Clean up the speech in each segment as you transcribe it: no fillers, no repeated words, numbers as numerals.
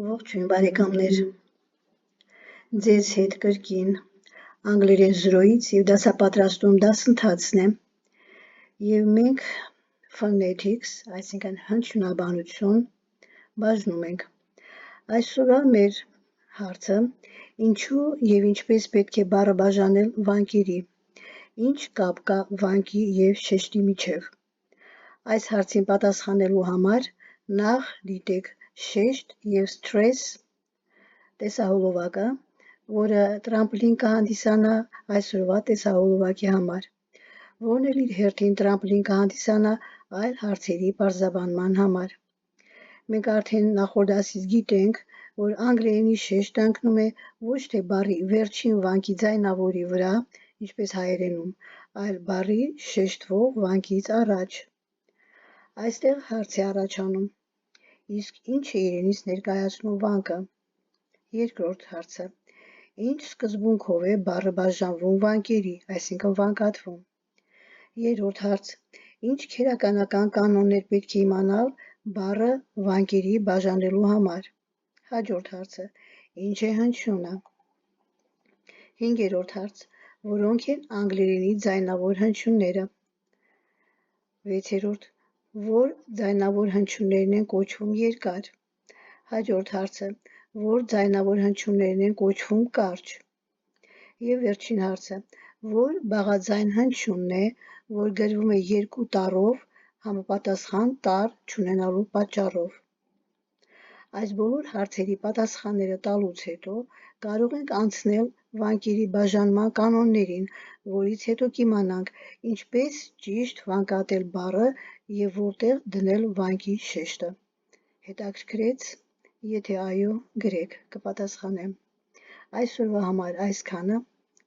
Ողջույն բարեկամներ, ձեզ հետ կրկին անգլերեն զրոյից և դասապատրաստում դասընթացն է և մենք phonetics, այսինքն հնչյունաբանություն, բաժնում ենք։ Այսօրվա մեր հարցը ինչու և ինչպես պետք է բառը բաժանել վանկերի, ինչ կապ կա վանկի և շեշտի միջև։ Այս հարցին պատասխանելու համար նախ դիտեք շեշտ և սթրես տեսահոլովակը, որը տրամպլին կհանդիսանա այսօրվա տեսահոլովակի համար, որն էլ իր հերթին տրամպլին կհանդիսանա այլ հարցերի պարզաբանման համար։ Մենք արդեն նախորդ դասից գիտենք, որ անգլերենի շեշտը ընկնում է ոչ թե բառի վերջին վանկի ձայնավորի վրա, ինչպես հայերենում, այլ բառի շեշտվող վանկից առաջ։ Այստեղ հարց է առաջանում. իսկ ինչ է իրենից ներկայացնում վանկը։ Երկրորդ հարցը. ինչ սկզբունքով է բառը բաժանվում վանկերի, այսինքն վանկատվում։ Երրորդ հարց. ինչ քերականական կանոններ պետք է իմանալ բառը վանկերի բաժանելու համար։ Հաջորդ հարցը. ինչ է հնչյունը։ Հինգերորդ հարց. որոնք են անգլերենի ձայնավոր հնչյունները։ Վեցերորդ. որ ձայնավոր հնչյուններն են կոչվում երկար։ Հաջորդ հարցը. որ ձայնավոր հնչյուններն են կոչվում կարճ։ Եվ վերջին հարցը. որ բաղաձայն հնչյունն է, որ գրվում է երկու տառով, համապատասխան տառ չունենալու պատճառով։ Այս բոլոր հարցերի պատասխանները տալուց հետո կարող ենք անցնել վանկերի բաժանման կանոններին, որից հետո կիմանանք ինչպես ճիշտ վանկատել բառը և որտեղ դնել վանկի շեշտը։ Հետաքրքրե՞ց։ Եթե այո, գրեք, կպատասխանեմ։ Այսօրվա համար այսքանը,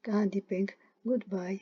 կհանդիպենք, goodbye։